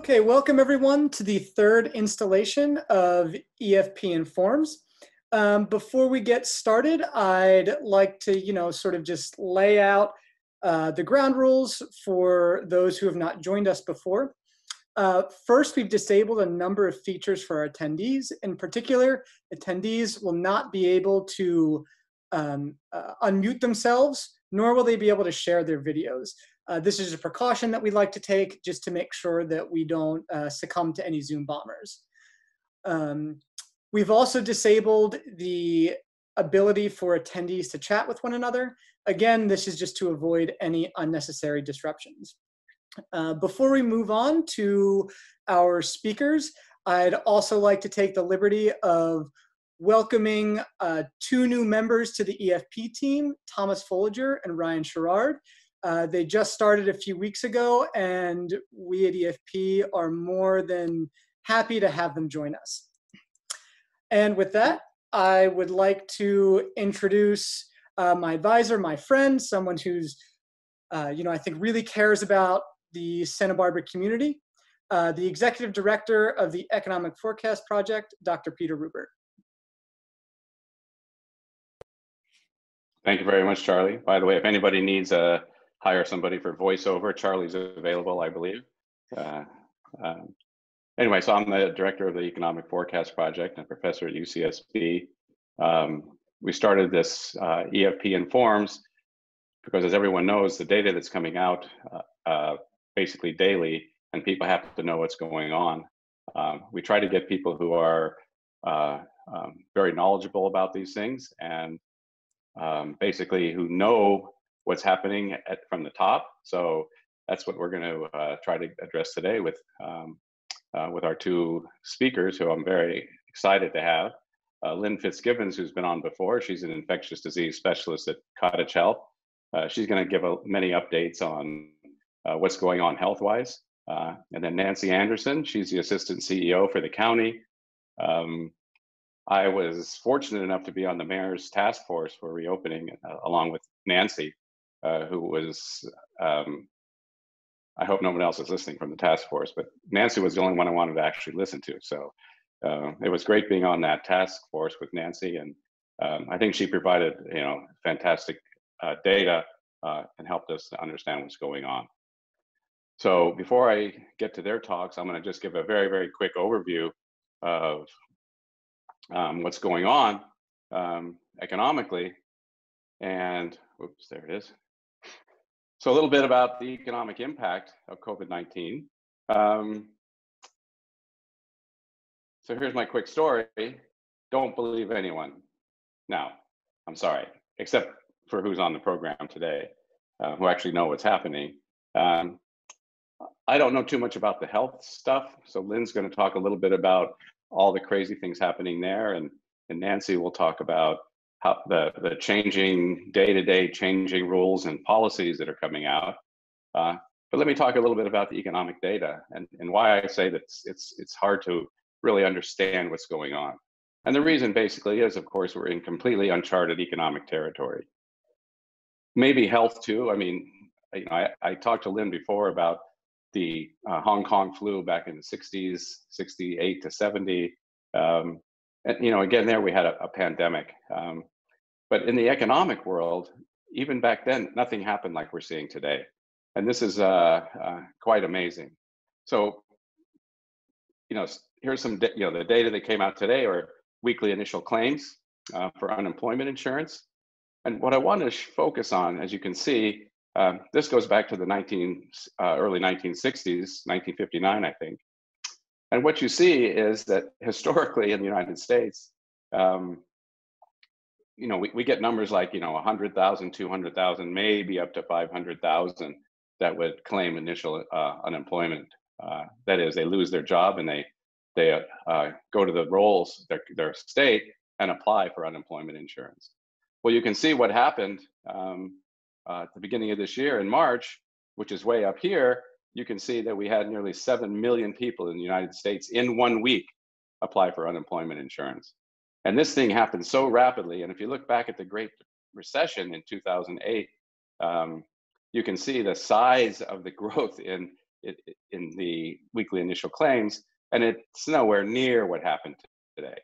Okay, welcome everyone to the third installation of EFP Informs. Before we get started, I'd like to, sort of just lay out the ground rules for those who have not joined us before. First, we've disabled a number of features for our attendees. In particular, attendees will not be able to unmute themselves, nor will they be able to share their videos. This is a precaution that we like to take just to make sure that we don't succumb to any Zoom bombers. We've also disabled the ability for attendees to chat with one another. Again, this is just to avoid any unnecessary disruptions. Before we move on to our speakers, I'd also like to take the liberty of welcoming two new members to the EFP team, Thomas Folliger and Ryan Sherrard. They just started a few weeks ago, and we at EFP are more than happy to have them join us. And with that, I would like to introduce my advisor, my friend, someone who's, I think really cares about the Santa Barbara community, the Executive Director of the Economic Forecast Project, Dr. Peter Rubert. Thank you very much, Charlie. By the way, if anybody needs hire somebody for voiceover, Charlie's available, I believe. Anyway, so I'm the director of the Economic Forecast Project and a professor at UCSB. We started this EFP Informs because, as everyone knows, the data that's coming out basically daily, and people have to know what's going on. We try to get people who are very knowledgeable about these things and basically who know what's happening from the top. So that's what we're going to try to address today with our two speakers, who I'm very excited to have. Lynn Fitzgibbons, who's been on before. She's an infectious disease specialist at Cottage Health. She's going to give many updates on what's going on health-wise. And then Nancy Anderson, she's the assistant CEO for the county. I was fortunate enough to be on the mayor's task force for reopening, along with Nancy, who was, I hope no one else is listening from the task force, but Nancy was the only one I wanted to actually listen to. So it was great being on that task force with Nancy. And I think she provided, fantastic data and helped us to understand what's going on. So before I get to their talks, I'm going to just give a very, very quick overview of what's going on economically. And oops, there it is. So a little bit about the economic impact of COVID-19. So here's my quick story. Don't believe anyone. Now, I'm sorry, except for who's on the program today, who actually know what's happening. I don't know too much about the health stuff. So Lynn's going to talk a little bit about all the crazy things happening there. And Nancy will talk about how the changing day-to-day changing rules and policies that are coming out. But let me talk a little bit about the economic data and why I say that it's hard to really understand what's going on. And the reason basically is, of course, we're in completely uncharted economic territory. Maybe health too. I mean, I talked to Lynn before about the Hong Kong flu back in the 60s, 68 to 70. And, again, there we had a pandemic. But in the economic world, even back then, nothing happened like we're seeing today. And this is quite amazing. So, here's some, the data that came out today are weekly initial claims for unemployment insurance. And what I want to focus on, as you can see, this goes back to the early 1960s, 1959, I think. And what you see is that historically in the United States, we get numbers like, 100,000, 200,000, maybe up to 500,000 that would claim initial unemployment. That is, they lose their job and they go to the rolls, their state, and apply for unemployment insurance. Well, you can see what happened at the beginning of this year in March, which is way up here. You can see that we had nearly 7 million people in the United States in 1 week apply for unemployment insurance. And this thing happened so rapidly. And if you look back at the Great Recession in 2008, you can see the size of the growth in in the weekly initial claims, and it's nowhere near what happened today.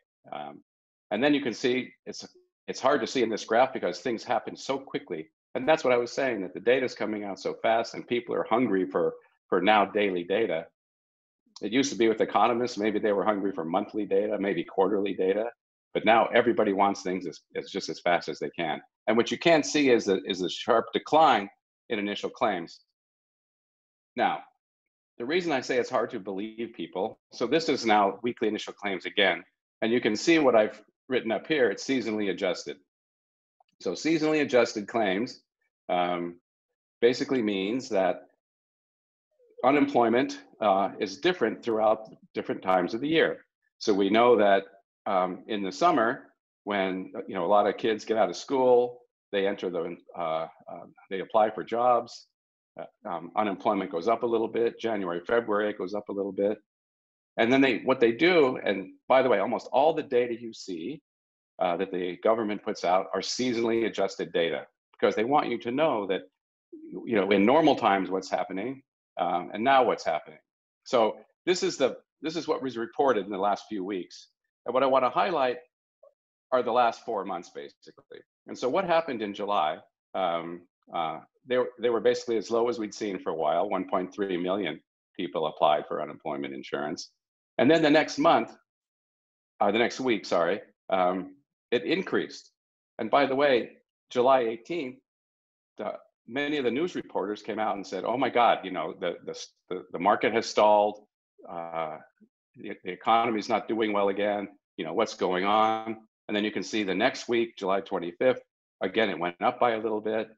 And then you can see it's hard to see in this graph because things happen so quickly. And that's what I was saying, that the data is coming out so fast and people are hungry for now daily data. It used to be with economists, maybe they were hungry for monthly data, maybe quarterly data, but now everybody wants things as just as fast as they can. And what you can't see is the sharp decline in initial claims. Now, the reason I say it's hard to believe people, so this is now weekly initial claims again, and you can see what I've written up here, it's seasonally adjusted. So seasonally adjusted claims basically means that unemployment is different throughout different times of the year. So we know that in the summer, when a lot of kids get out of school, they enter they apply for jobs. Unemployment goes up a little bit. January, February, it goes up a little bit. And then what they do, and by the way, almost all the data you see that the government puts out are seasonally adjusted data, because they want you to know that, in normal times what's happening, and now what's happening. So this is what was reported in the last few weeks. And what I want to highlight are the last 4 months, basically. And so what happened in July, they were basically as low as we'd seen for a while. 1.3 million people applied for unemployment insurance. And then the next week, it increased. And by the way, July 18th, many of the news reporters came out and said, "Oh my God, the market has stalled. The economy is not doing well again. What's going on?" And then you can see the next week, July 25th, again, it went up by a little bit.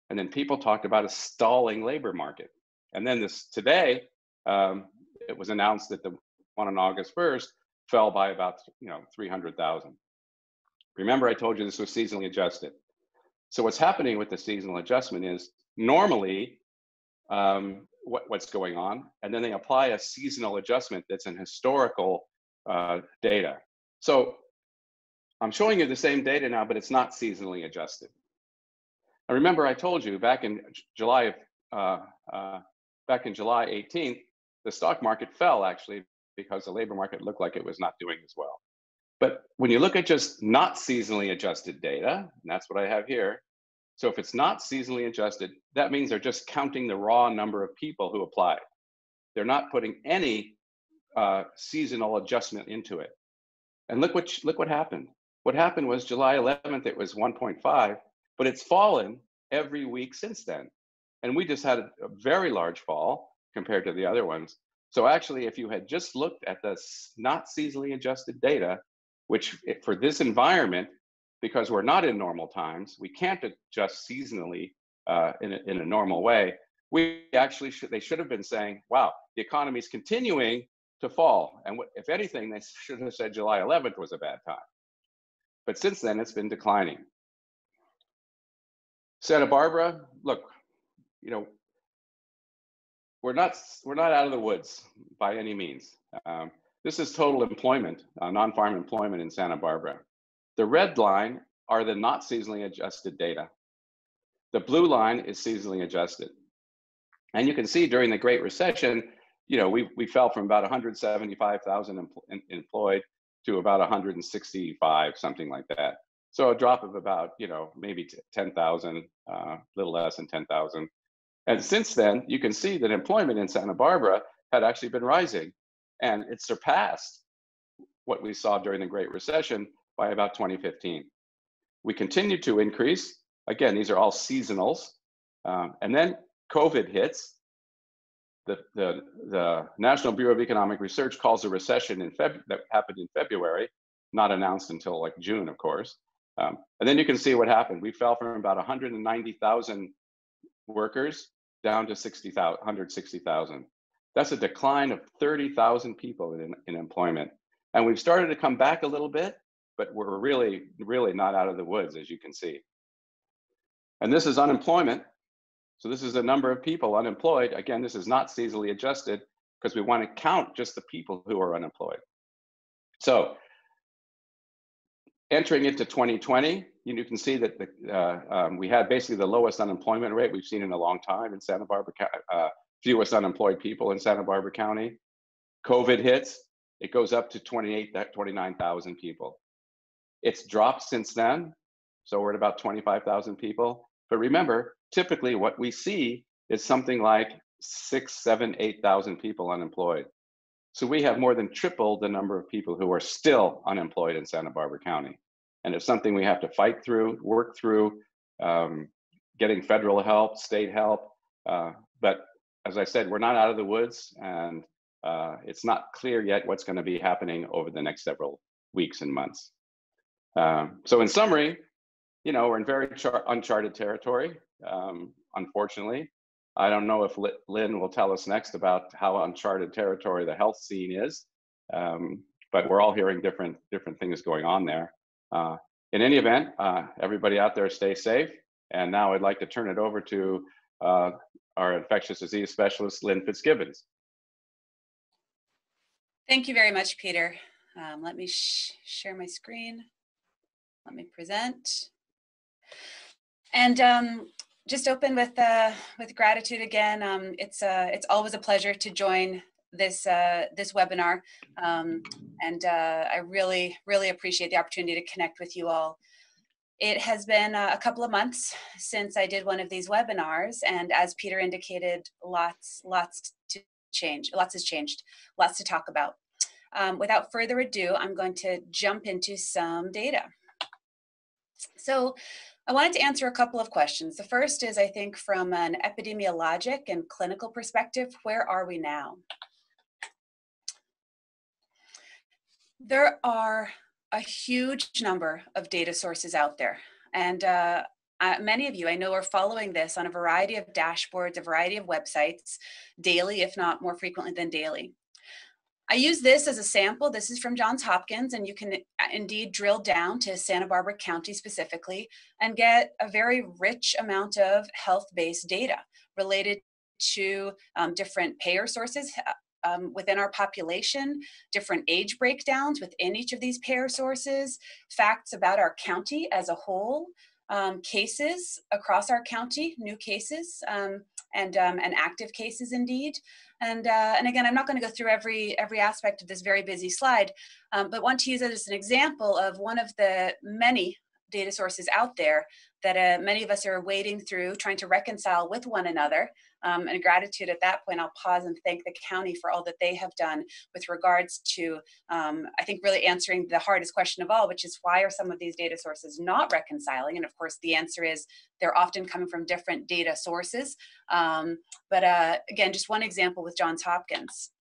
And then people talked about a stalling labor market. And then today, it was announced that the one on August 1st fell by about 300,000. Remember, I told you this was seasonally adjusted. So what's happening with the seasonal adjustment is normally what's going on, and then they apply a seasonal adjustment that's an historical data. So I'm showing you the same data now, but it's not seasonally adjusted. And remember, I told you back in July 18th, the stock market fell actually because the labor market looked like it was not doing as well. But when you look at just not seasonally adjusted data, and that's what I have here. So if it's not seasonally adjusted, that means they're just counting the raw number of people who applied. They're not putting any seasonal adjustment into it. And look what happened. What happened was July 11th, it was 1.5, but it's fallen every week since then. And we just had a very large fall compared to the other ones. So actually, if you had just looked at the not seasonally adjusted data, which for this environment, because we're not in normal times, we can't adjust seasonally in a normal way. We actually they should have been saying, wow, the economy is continuing to fall. And if anything, they should have said July 11th was a bad time. But since then, it's been declining. Santa Barbara, look, we're not out of the woods by any means. This is total employment, non-farm employment in Santa Barbara. The red line are the not seasonally adjusted data. The blue line is seasonally adjusted. And you can see during the Great Recession, we fell from about 175,000 employed to about 165, something like that. So a drop of about, maybe 10,000, a little less than 10,000. And since then, you can see that employment in Santa Barbara had actually been rising, and it surpassed what we saw during the Great Recession by about 2015. We continued to increase. Again, these are all seasonals. And then COVID hits. The National Bureau of Economic Research calls a recession that happened in February, not announced until like June, of course. And then you can see what happened. We fell from about 190,000 workers down to 160,000. That's a decline of 30,000 people in employment. And we've started to come back a little bit, but we're really, really not out of the woods, as you can see. And this is unemployment. So this is the number of people unemployed. Again, this is not seasonally adjusted because we want to count just the people who are unemployed. So entering into 2020, you can see that we had basically the lowest unemployment rate we've seen in a long time in Santa Barbara fewest unemployed people in Santa Barbara County. COVID hits, it goes up to 29,000 people. It's dropped since then, so we're at about 25,000 people. But remember, typically what we see is something like 6, 7, 8,000 people unemployed. So we have more than tripled the number of people who are still unemployed in Santa Barbara County. And it's something we have to fight through, work through, getting federal help, state help. But as I said, we're not out of the woods, and it's not clear yet what's going to be happening over the next several weeks and months. So in summary, we're in very uncharted territory, unfortunately. I don't know if Lynn will tell us next about how uncharted territory the health scene is, but we're all hearing different things going on there. In any event, everybody out there stay safe. And now I'd like to turn it over to our infectious disease specialist, Lynn Fitzgibbons. Thank you very much, Peter. Let me share my screen. Let me present. And just open with gratitude again. It's always a pleasure to join this webinar, and I really appreciate the opportunity to connect with you all. It has been a couple of months since I did one of these webinars, and as Peter indicated, lots to change. Lots has changed. Lots to talk about. Without further ado, I'm going to jump into some data. So I wanted to answer a couple of questions. The first is, I think, from an epidemiologic and clinical perspective, where are we now? There are a huge number of data sources out there. And many of you, I know, are following this on a variety of dashboards, a variety of websites, daily, if not more frequently than daily. I use this as a sample. This is from Johns Hopkins, and you can indeed drill down to Santa Barbara County specifically and get a very rich amount of health-based data related to different payer sources within our population, different age breakdowns within each of these payer sources, facts about our county as a whole, cases across our county, new cases, and active cases indeed. And again, I'm not going to go through every aspect of this very busy slide, but want to use it as an example of one of the many data sources out there that many of us are wading through, trying to reconcile with one another. And gratitude at that point, I'll pause and thank the county for all that they have done with regards to, I think, really answering the hardest question of all, which is why are some of these data sources not reconciling? And of course, the answer is they're often coming from different data sources. But again, just one example with Johns Hopkins.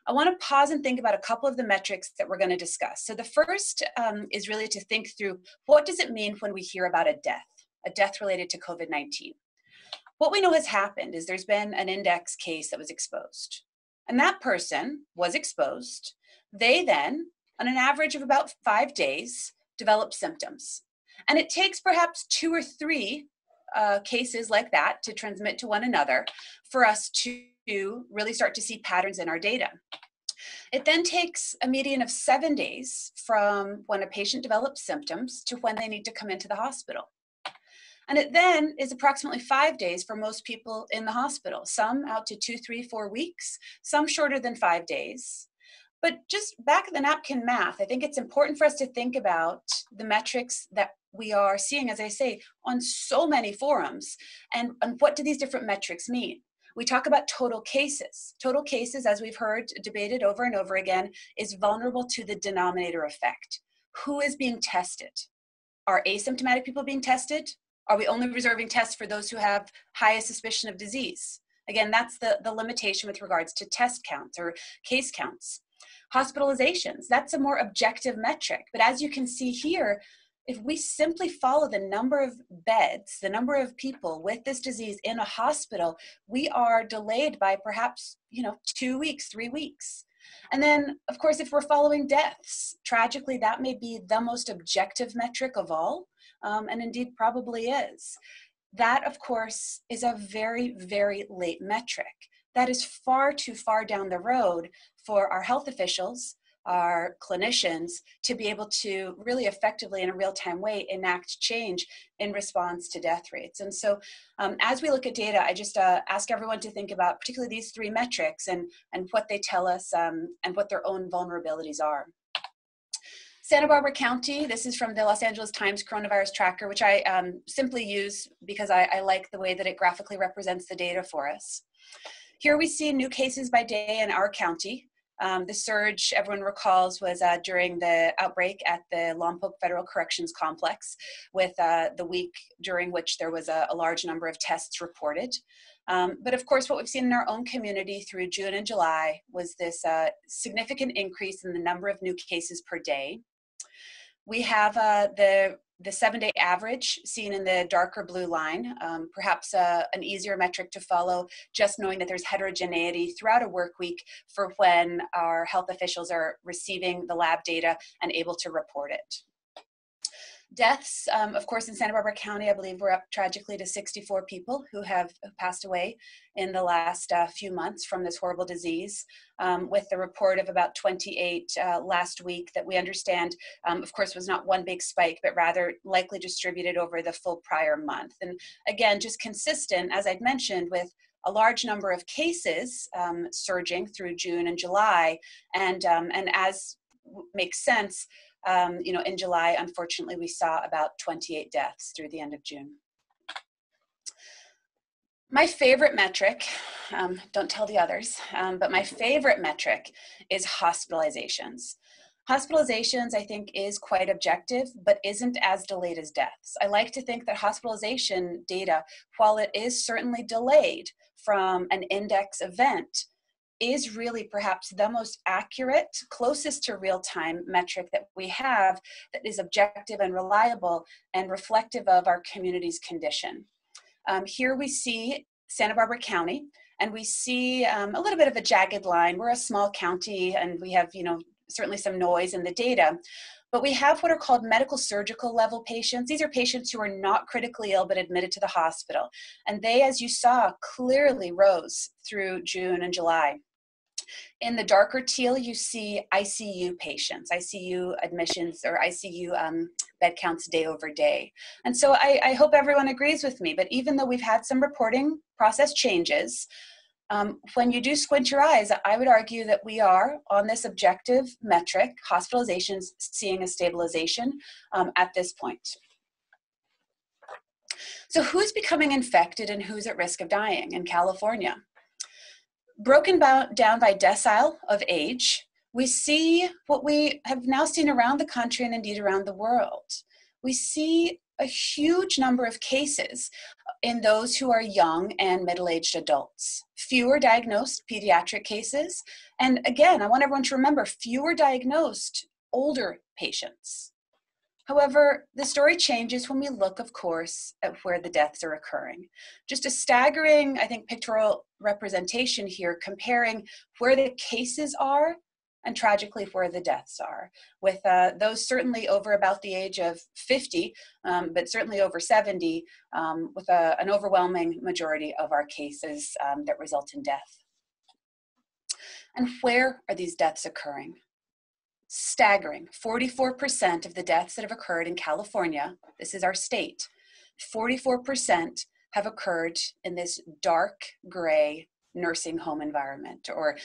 I want to pause and think about a couple of the metrics that we're going to discuss. So the first is really to think through, what does it mean when we hear about a death related to COVID-19? What we know has happened is there's been an index case that was exposed, and that person was exposed. They then, on an average of about 5 days, developed symptoms. And it takes perhaps 2 or 3 cases like that to transmit to one another for us to really start to see patterns in our data. It then takes a median of 7 days from when a patient develops symptoms to when they need to come into the hospital. And it then is approximately 5 days for most people in the hospital, some out to 2, 3, 4 weeks, some shorter than 5 days. But just back of the napkin math, I think it's important for us to think about the metrics that we are seeing, as I say, on so many forums, and what do these different metrics mean? We talk about total cases. Total cases, as we've heard debated over and over again, is vulnerable to the denominator effect. Who is being tested? Are asymptomatic people being tested? Are we only reserving tests for those who have highest suspicion of disease? Again, that's the limitation with regards to test counts or case counts. Hospitalizations, that's a more objective metric. But as you can see here, if we simply follow the number of beds, the number of people with this disease in a hospital, we are delayed by perhaps 2 weeks, 3 weeks. And then, of course, if we're following deaths, tragically, that may be the most objective metric of all, and indeed probably is. That, of course, is a very, very late metric. That is far too far down the road for our health officials, our clinicians to be able to really effectively in a real-time way enact change in response to death rates. And so as we look at data, I just ask everyone to think about particularly these three metrics and what they tell us and what their own vulnerabilities are. Santa Barbara County, this is from the Los Angeles Times Coronavirus Tracker, which I simply use because I like the way that it graphically represents the data for us. Here we see new cases by day in our county. The surge, everyone recalls, was during the outbreak at the Lompoc Federal Corrections Complex, with the week during which there was a large number of tests reported. But of course, what we've seen in our own community through June and July was this significant increase in the number of new cases per day. We have the 7-day average seen in the darker blue line, perhaps an easier metric to follow, just knowing that there's heterogeneity throughout a work week for when our health officials are receiving the lab data and able to report it. Deaths, of course, in Santa Barbara County, I believe we're up tragically to 64 people who have passed away in the last few months from this horrible disease, with the report of about 28 last week that we understand, of course, was not one big spike, but rather likely distributed over the full prior month. And again, just consistent, as I'd mentioned, with a large number of cases surging through June and July, and as makes sense, in July, unfortunately, we saw about 28 deaths through the end of June. My favorite metric, don't tell the others, but my favorite metric is hospitalizations. Hospitalizations, I think, is quite objective, but isn't as delayed as deaths. I like to think that hospitalization data, while it is certainly delayed from an index event, is really perhaps the most accurate, closest to real-time metric that we have that is objective and reliable and reflective of our community's condition. Here we see Santa Barbara County, and we see a little bit of a jagged line. We're a small county, and we have, certainly some noise in the data. But we have what are called medical surgical level patients. These are patients who are not critically ill but admitted to the hospital. And they, as you saw, clearly rose through June and July. In the darker teal, you see ICU patients, ICU admissions or ICU bed counts day over day. And so I hope everyone agrees with me, but even though we've had some reporting process changes, when you do squint your eyes, I would argue that we are, on this objective metric, hospitalizations, seeing a stabilization at this point. So who's becoming infected and who's at risk of dying in California? Broken down by decile of age, we see what we have now seen around the country and indeed around the world. We see a huge number of cases in those who are young and middle-aged adults. Fewer diagnosed pediatric cases. And again, I want everyone to remember, fewer diagnosed older patients. However, the story changes when we look, of course, at where the deaths are occurring. Just a staggering, I think, pictorial representation here, comparing where the cases are and tragically where the deaths are, with those certainly over about the age of 50, but certainly over 70, with an overwhelming majority of our cases that result in death. And where are these deaths occurring? Staggering, 44% of the deaths that have occurred in California, this is our state, 44% have occurred in this dark gray nursing home environment or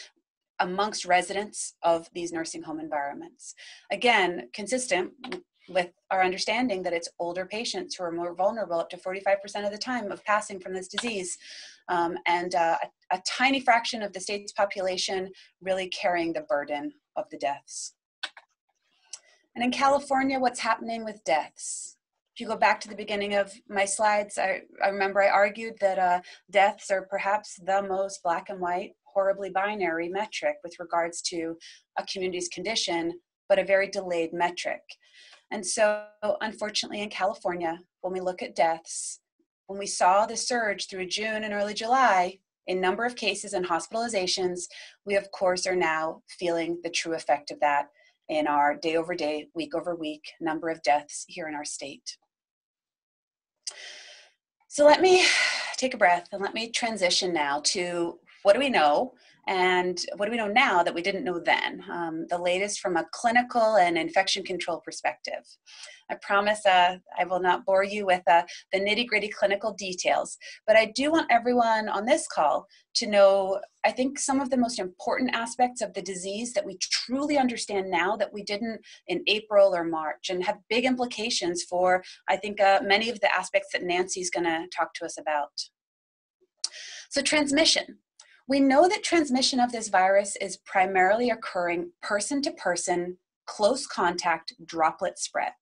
amongst residents of these nursing home environments. Again, consistent with our understanding that it's older patients who are more vulnerable, up to 45% of the time of passing from this disease, and a tiny fraction of the state's population really carrying the burden of the deaths. And in California, what's happening with deaths? If you go back to the beginning of my slides, I remember I argued that deaths are perhaps the most black and white, horribly binary metric with regards to a community's condition, but a very delayed metric. And so, unfortunately, in California, when we look at deaths, when we saw the surge through June and early July in number of cases and hospitalizations, we, of course, are now feeling the true effect of that in our day over day, week over week number of deaths here in our state. So let me take a breath and let me transition now to what do we know And what do we know now that we didn't know then? The latest from a clinical and infection control perspective. I promise I will not bore you with the nitty-gritty clinical details, but I do want everyone on this call to know, I think, some of the most important aspects of the disease that we truly understand now that we didn't in April or March, and have big implications for, I think, many of the aspects that Nancy's going to talk to us about. So transmission. We know that transmission of this virus is primarily occurring person to person, close contact, droplet spread.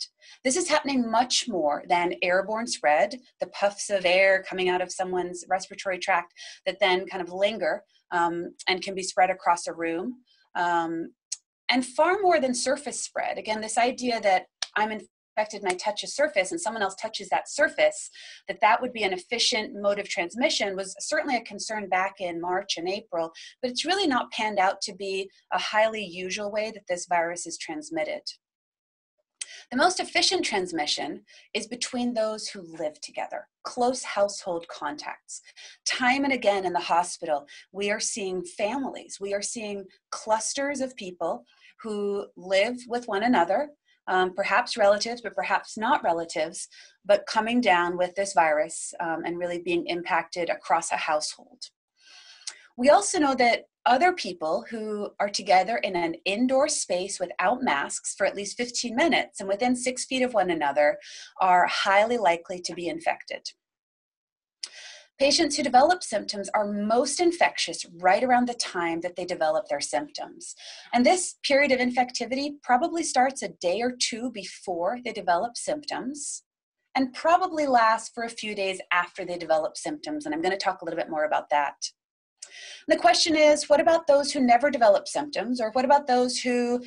This is happening much more than airborne spread, the puffs of air coming out of someone's respiratory tract that then kind of linger and can be spread across a room. And far more than surface spread. Again, this idea that I'm infected and I touch a surface and someone else touches that surface, that would be an efficient mode of transmission was certainly a concern back in March and April, but it's really not panned out to be a highly usual way that this virus is transmitted. The most efficient transmission is between those who live together, close household contacts. Time and again in the hospital, we are seeing families, we are seeing clusters of people who live with one another, perhaps relatives, but perhaps not relatives, but coming down with this virus and really being impacted across a household. We also know that other people who are together in an indoor space without masks for at least 15 minutes and within 6 feet of one another are highly likely to be infected. Patients who develop symptoms are most infectious right around the time that they develop their symptoms. And this period of infectivity probably starts a day or two before they develop symptoms and probably lasts for a few days after they develop symptoms. And I'm going to talk a little bit more about that. And the question is, what about those who never develop symptoms, or what about those who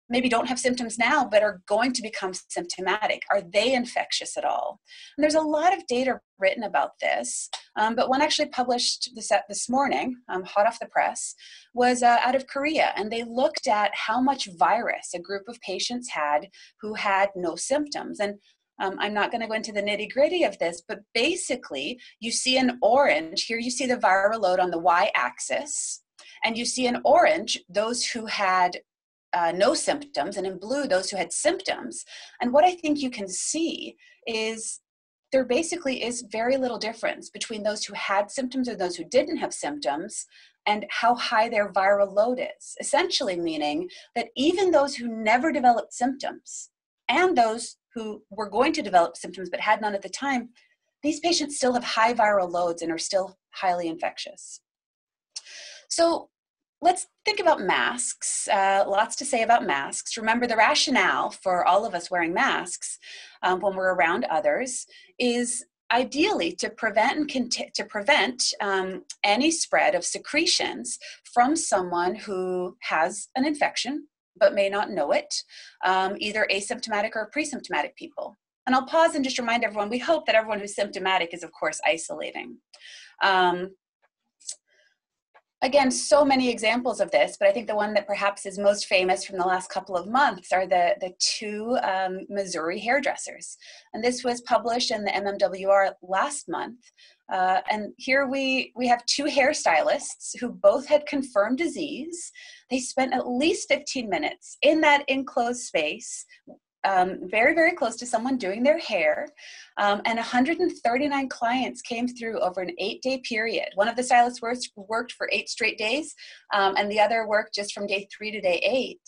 maybe don't have symptoms now, but are going to become symptomatic? Are they infectious at all? And there's a lot of data written about this, but one actually published this morning, hot off the press, was out of Korea. And they looked at how much virus a group of patients had who had no symptoms. And I'm not going to go into the nitty-gritty of this, but basically you see in orange, here you see the viral load on the y-axis, and you see in orange those who had no symptoms, and in blue, those who had symptoms. And what I think you can see is there basically is very little difference between those who had symptoms or those who didn't have symptoms and how high their viral load is, essentially meaning that even those who never developed symptoms and those who were going to develop symptoms but had none at the time, these patients still have high viral loads and are still highly infectious. So let's think about masks. Lots to say about masks. Remember, the rationale for all of us wearing masks when we're around others is ideally to prevent any spread of secretions from someone who has an infection but may not know it, either asymptomatic or pre-symptomatic people. And I'll pause and just remind everyone, we hope that everyone who's symptomatic is, of course, isolating. Again, so many examples of this, but I think the one that perhaps is most famous from the last couple of months are the two Missouri hairdressers. And this was published in the MMWR last month. And here we have two hairstylists who both had confirmed disease. They spent at least 15 minutes in that enclosed space, very, very close to someone doing their hair. And 139 clients came through over an 8-day period. One of the stylists worked for 8 straight days, and the other worked just from day 3 to day 8.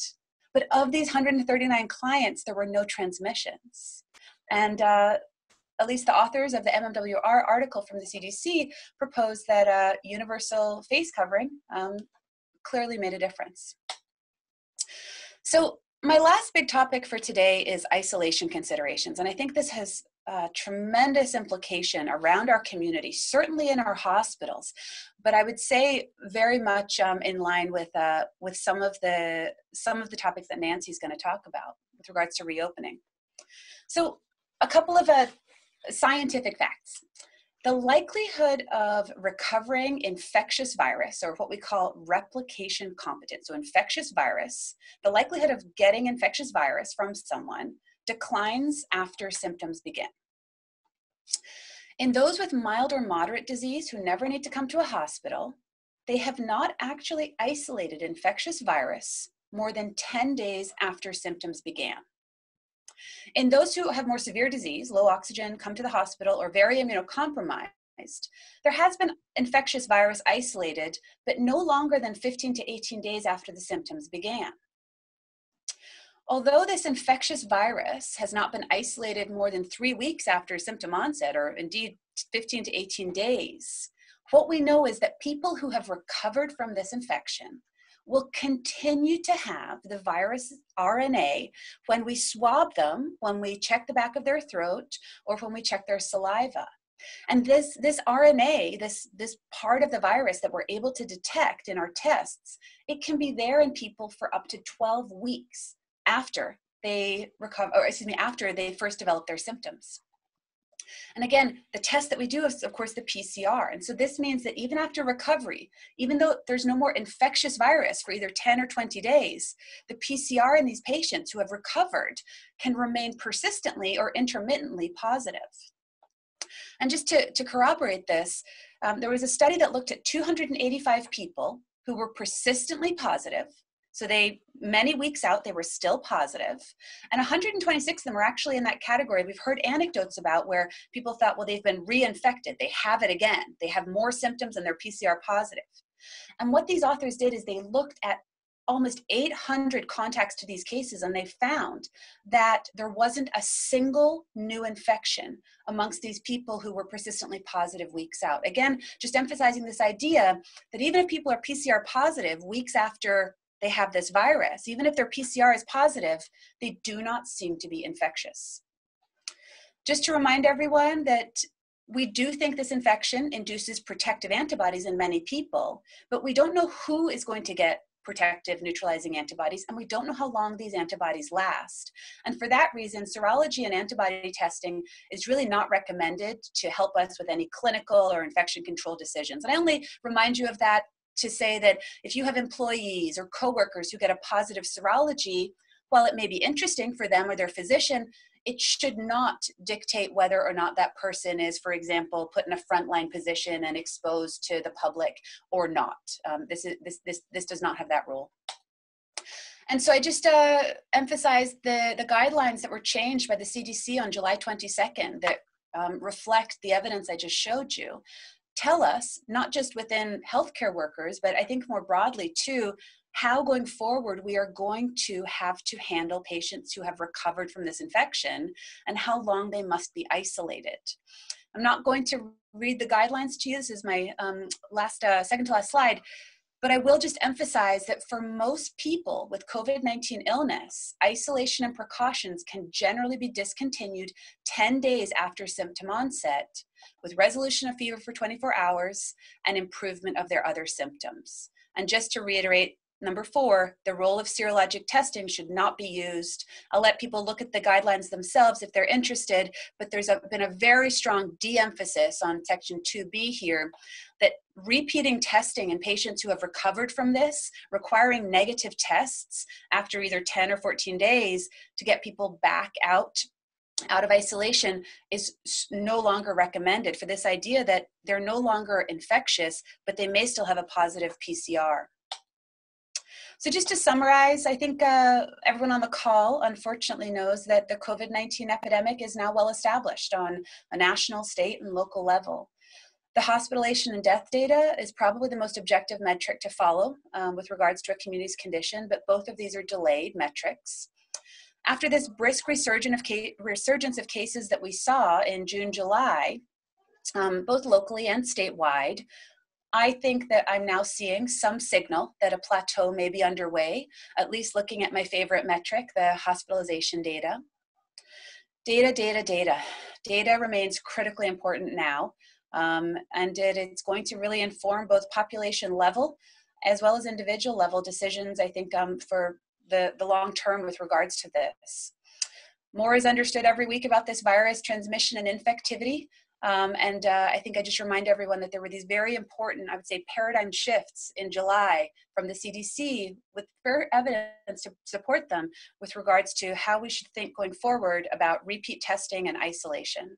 But of these 139 clients, there were no transmissions. And at least the authors of the MMWR article from the CDC proposed that universal face covering clearly made a difference. So my last big topic for today is isolation considerations. And I think this has tremendous implication around our community, certainly in our hospitals, but I would say very much in line with some of the topics that Nancy's going to talk about with regards to reopening. So a couple of scientific facts. The likelihood of recovering infectious virus, or what we call replication competent, so infectious virus, the likelihood of getting infectious virus from someone declines after symptoms begin. In those with mild or moderate disease who never need to come to a hospital, they have not actually isolated infectious virus more than 10 days after symptoms began. In those who have more severe disease, low oxygen, come to the hospital, or very immunocompromised, there has been infectious virus isolated, but no longer than 15 to 18 days after the symptoms began. Although this infectious virus has not been isolated more than 3 weeks after symptom onset, or indeed 15 to 18 days, what we know is that people who have recovered from this infection will continue to have the virus RNA when we swab them, when we check the back of their throat, or when we check their saliva. And this RNA, this part of the virus that we're able to detect in our tests, it can be there in people for up to 12 weeks after they recover, or excuse me, after they first develop their symptoms. And again, the test that we do is, of course, the PCR. And so this means that even after recovery, even though there's no more infectious virus for either 10 or 20 days, the PCR in these patients who have recovered can remain persistently or intermittently positive. And just to corroborate this, there was a study that looked at 285 people who were persistently positive. So many weeks out, they were still positive. And 126 of them were actually in that category we've heard anecdotes about where people thought, well, they've been reinfected. They have it again. They have more symptoms and they're PCR positive. And what these authors did is they looked at almost 800 contacts to these cases, and they found that there wasn't a single new infection amongst these people who were persistently positive weeks out. Again, just emphasizing this idea that even if people are PCR positive weeks after they have this virus, even if their PCR is positive, they do not seem to be infectious. Just to remind everyone that we do think this infection induces protective antibodies in many people, but we don't know who is going to get protective neutralizing antibodies, and we don't know how long these antibodies last. And for that reason, serology and antibody testing is really not recommended to help us with any clinical or infection control decisions. And I only remind you of that to say that if you have employees or coworkers who get a positive serology, while it may be interesting for them or their physician, it should not dictate whether or not that person is, for example, put in a frontline position and exposed to the public or not. This does not have that rule. And so I just emphasize the guidelines that were changed by the CDC on July 22nd that reflect the evidence I just showed you. Tell us, not just within healthcare workers, but I think more broadly too, how going forward we are going to have to handle patients who have recovered from this infection and how long they must be isolated. I'm not going to read the guidelines to you. This is my second to last slide. But I will just emphasize that for most people with COVID-19 illness, isolation and precautions can generally be discontinued 10 days after symptom onset, with resolution of fever for 24 hours and improvement of their other symptoms. And just to reiterate, number 4, the role of serologic testing should not be used. I'll let people look at the guidelines themselves if they're interested, but there's been a very strong de-emphasis on section 2B here that repeating testing in patients who have recovered from this, requiring negative tests after either 10 or 14 days to get people back out of isolation is no longer recommended for this idea that they're no longer infectious, but they may still have a positive PCR. So just to summarize, I think everyone on the call unfortunately knows that the COVID-19 epidemic is now well established on a national, state, and local level. The hospitalization and death data is probably the most objective metric to follow with regards to a community's condition, but both of these are delayed metrics. After this brisk resurgence of cases that we saw in June, July, both locally and statewide, I think that I'm now seeing some signal that a plateau may be underway, at least looking at my favorite metric, the hospitalization data. Data remains critically important now, and it's going to really inform both population level as well as individual level decisions, I think, for the long term with regards to this. More is understood every week about this virus transmission and infectivity. I think I just remind everyone that there were these very important, I would say, paradigm shifts in July from the CDC with fair evidence to support them with regards to how we should think going forward about repeat testing and isolation.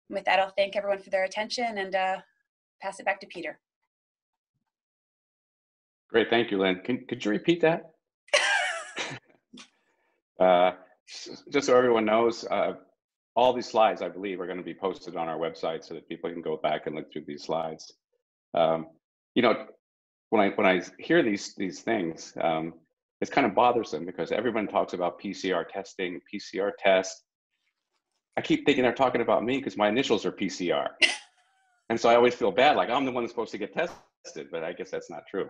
With that, I'll thank everyone for their attention and pass it back to Peter. Great, thank you, Lynn. Could you repeat that? Uh, just so everyone knows, all these slides, I believe, are going to be posted on our website so that people can go back and look through these slides. You know, when I hear these things, it's kind of bothersome because everyone talks about PCR testing, PCR test. I keep thinking they're talking about me because my initials are PCR. And so I always feel bad, like I'm the one that's supposed to get tested, but I guess that's not true.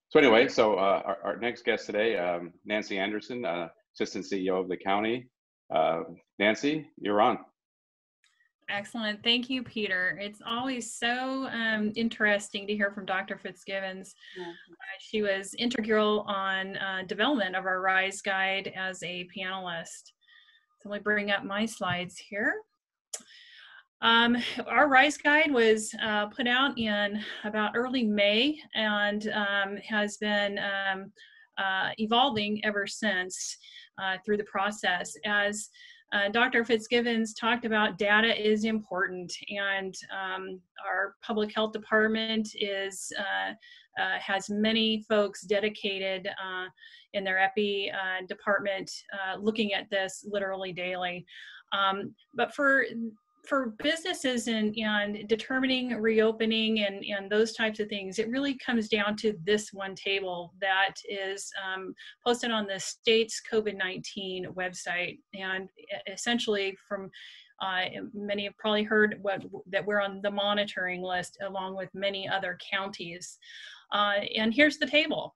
So anyway, so our next guest today, Nancy Anderson, Assistant CEO of the county. Nancy, you're on. Excellent. Thank you, Peter. It's always so interesting to hear from Dr. Fitzgibbons. She was integral on development of our RISE guide as a panelist. So let me bring up my slides here. Our RISE guide was put out in about early May and has been evolving ever since through the process. As Dr. Fitzgibbons talked about, data is important, and our public health department is has many folks dedicated in their epi department looking at this literally daily. But for businesses and determining reopening and those types of things, it really comes down to this one table that is posted on the state's COVID-19 website. And essentially from many have probably heard that we're on the monitoring list along with many other counties. And here's the table.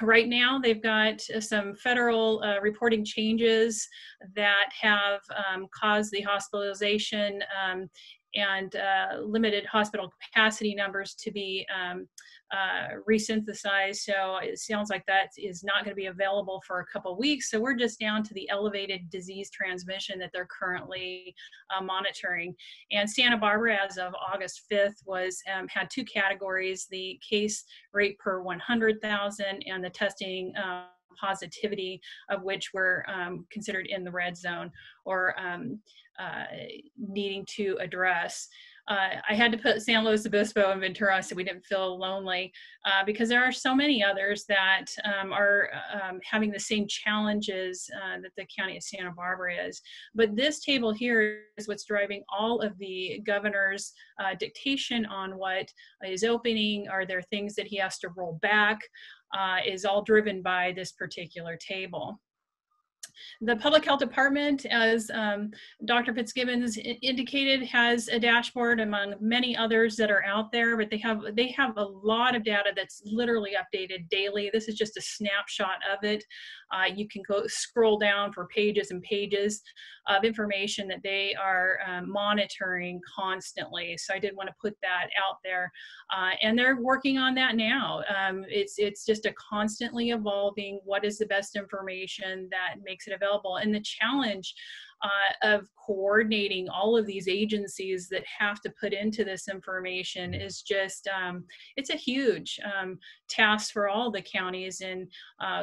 Right now, they've got some federal reporting changes that have caused the hospitalization and limited hospital capacity numbers to be resynthesized. So it sounds like that is not going to be available for a couple of weeks. So we're just down to the elevated disease transmission that they're currently monitoring. And Santa Barbara, as of August 5th, was had two categories: the case rate per 100,000 and the testing positivity, of which were considered in the red zone or needing to address. I had to put San Luis Obispo and Ventura so we didn't feel lonely because there are so many others that are having the same challenges that the county of Santa Barbara is. But this table here is what's driving all of the governor's dictation on what is opening. Are there things that he has to roll back? Is all driven by this particular table. The public health department, as Dr. Fitzgibbons indicated, has a dashboard among many others that are out there, but they have a lot of data that's literally updated daily. This is just a snapshot of it. You can go scroll down for pages and pages of information that they are monitoring constantly. So I did want to put that out there. And they're working on that now. It's just a constantly evolving, what is the best information that makes it available. And the challenge of coordinating all of these agencies that have to put into this information is just, it's a huge task for all the counties. And,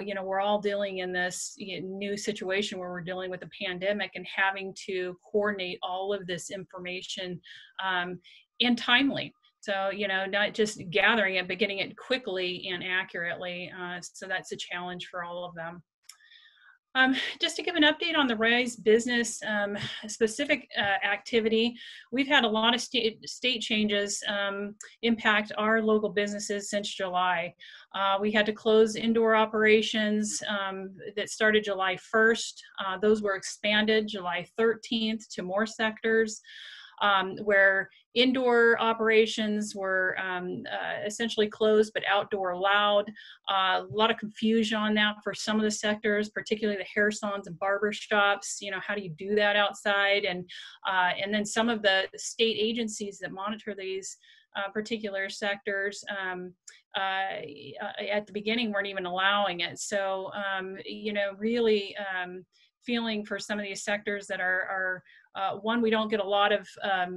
you know, we're all dealing in this new situation where we're dealing with a pandemic and having to coordinate all of this information and timely. So, you know, not just gathering it, but getting it quickly and accurately. So that's a challenge for all of them. Just to give an update on the RISE business specific activity, we've had a lot of state changes impact our local businesses since July. We had to close indoor operations that started July 1st. Those were expanded July 13th to more sectors. Where indoor operations were essentially closed, but outdoor allowed. A lot of confusion on that for some of the sectors, particularly the hair salons and barber shops. You know, how do you do that outside? And then some of the state agencies that monitor these particular sectors at the beginning weren't even allowing it. So, you know, really feeling for some of these sectors that are one, we don't get a lot of,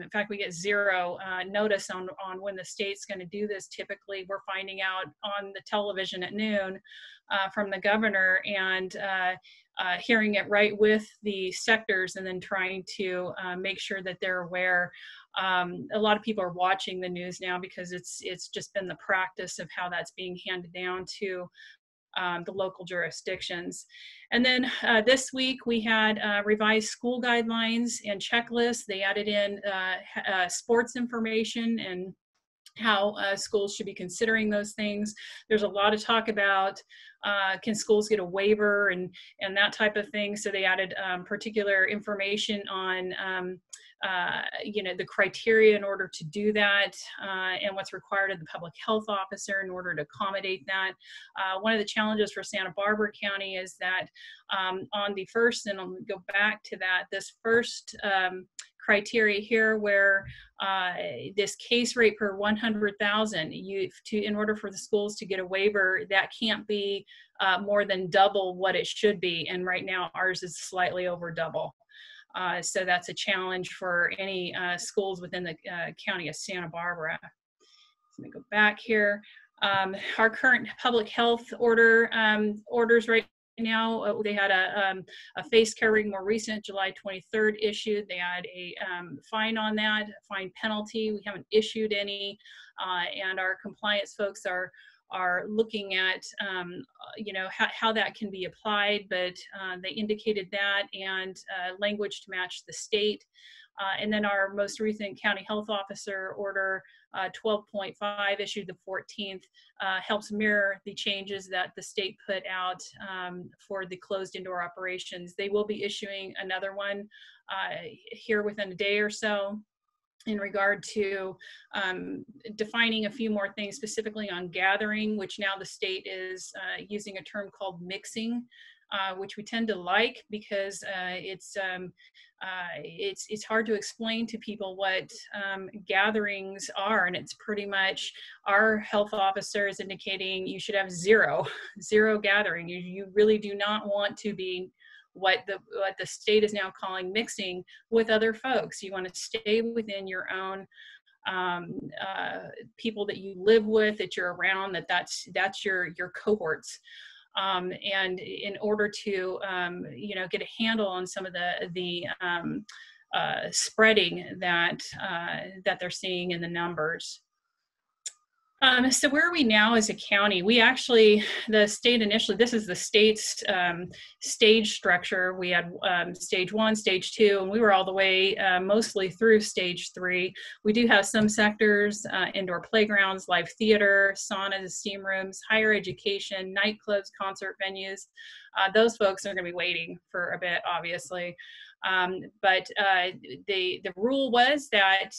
in fact, we get zero notice on when the state's going to do this. Typically, we're finding out on the television at noon from the governor and hearing it right with the sectors and then trying to make sure that they're aware. A lot of people are watching the news now because it's just been the practice of how that's being handed down to the local jurisdictions. And then this week we had revised school guidelines and checklists. They added in sports information and how schools should be considering those things. There's a lot of talk about can schools get a waiver and that type of thing. So they added particular information on the criteria in order to do that and what's required of the public health officer in order to accommodate that. One of the challenges for Santa Barbara County is that on the first, and I'll go back to that, this first criteria here where this case rate per 100,000, in order for the schools to get a waiver, that can't be more than double what it should be. And right now ours is slightly over double. So that's a challenge for any schools within the county of Santa Barbara. So let me go back here. Our current public health orders right now, they had a face covering more recent, July 23rd issued. They had a fine on that, a fine penalty. We haven't issued any, and our compliance folks are looking at how that can be applied, but they indicated that and language to match the state. And then our most recent county health officer order 12.5 issued the 14th helps mirror the changes that the state put out for the closed indoor operations. They will be issuing another one here within a day or so in regard to defining a few more things specifically on gathering, which now the state is using a term called mixing, which we tend to like because it's hard to explain to people what gatherings are, and it's pretty much our health officer is indicating you should have zero gathering. You really do not want to be what the state is now calling mixing with other folks. You want to stay within your own people that you live with, that you're around, that's your cohorts. And in order to get a handle on some of the spreading that they're seeing in the numbers. So where are we now as a county? We actually, the state initially, this is the state's stage structure. We had stage 1, stage 2, and we were all the way mostly through stage 3. We do have some sectors, indoor playgrounds, live theater, saunas, steam rooms, higher education, nightclubs, concert venues. Those folks are going to be waiting for a bit, obviously. But the rule was that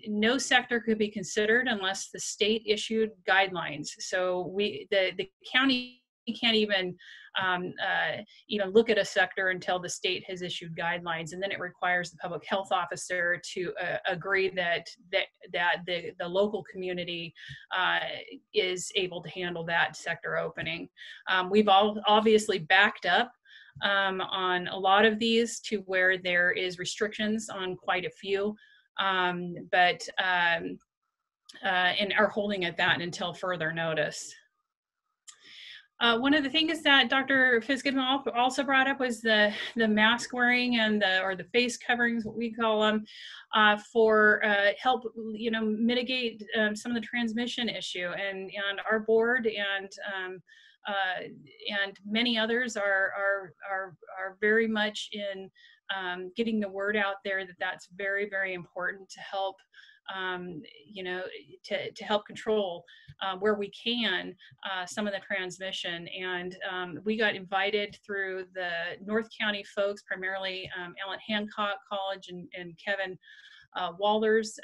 no sector could be considered unless the state issued guidelines. So the county can't even look at a sector until the state has issued guidelines, and then it requires the public health officer to agree that the local community is able to handle that sector opening. We've all obviously backed up on a lot of these to where there is restrictions on quite a few, and are holding at that until further notice. One of the things that Dr. Fitzgibbon also brought up was the mask wearing and the face coverings, what we call them, for help mitigate some of the transmission issue. And our board and many others are very much in getting the word out there that that's very, very important to help to help control where we can some of the transmission. And we got invited through the North County folks, primarily Alan Hancock College and Kevin Walders,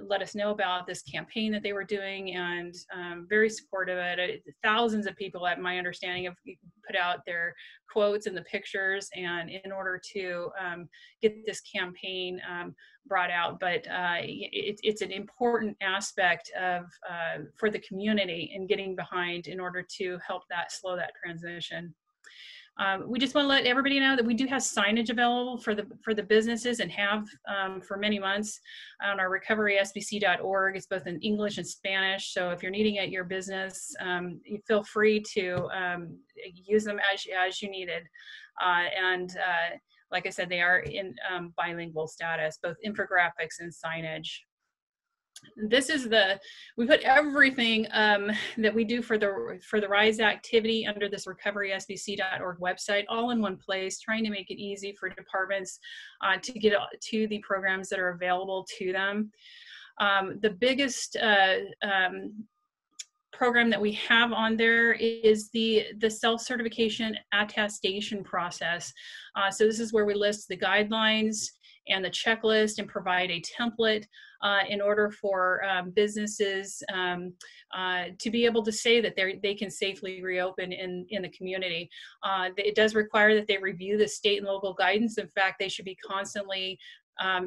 let us know about this campaign that they were doing, and very supportive of it. Thousands of people, at my understanding, have put out their quotes and the pictures, and in order to get this campaign brought out. But it's an important aspect of for the community in getting behind in order to help slow that transition. We just want to let everybody know that we do have signage available for the businesses, and have for many months on our recoverysbc.org. It's both in English and Spanish. So if you're needing it at your business, you feel free to use them as you needed. like I said, they are in bilingual status, both infographics and signage. This is we put everything that we do for the RISE activity under this recoverysbc.org website all in one place, trying to make it easy for departments to get to the programs that are available to them. The biggest program that we have on there is the self-certification attestation process. So this is where we list the guidelines and the checklist and provide a template in order for businesses to be able to say that they can safely reopen in the community. It does require that they review the state and local guidance. In fact, they should be constantly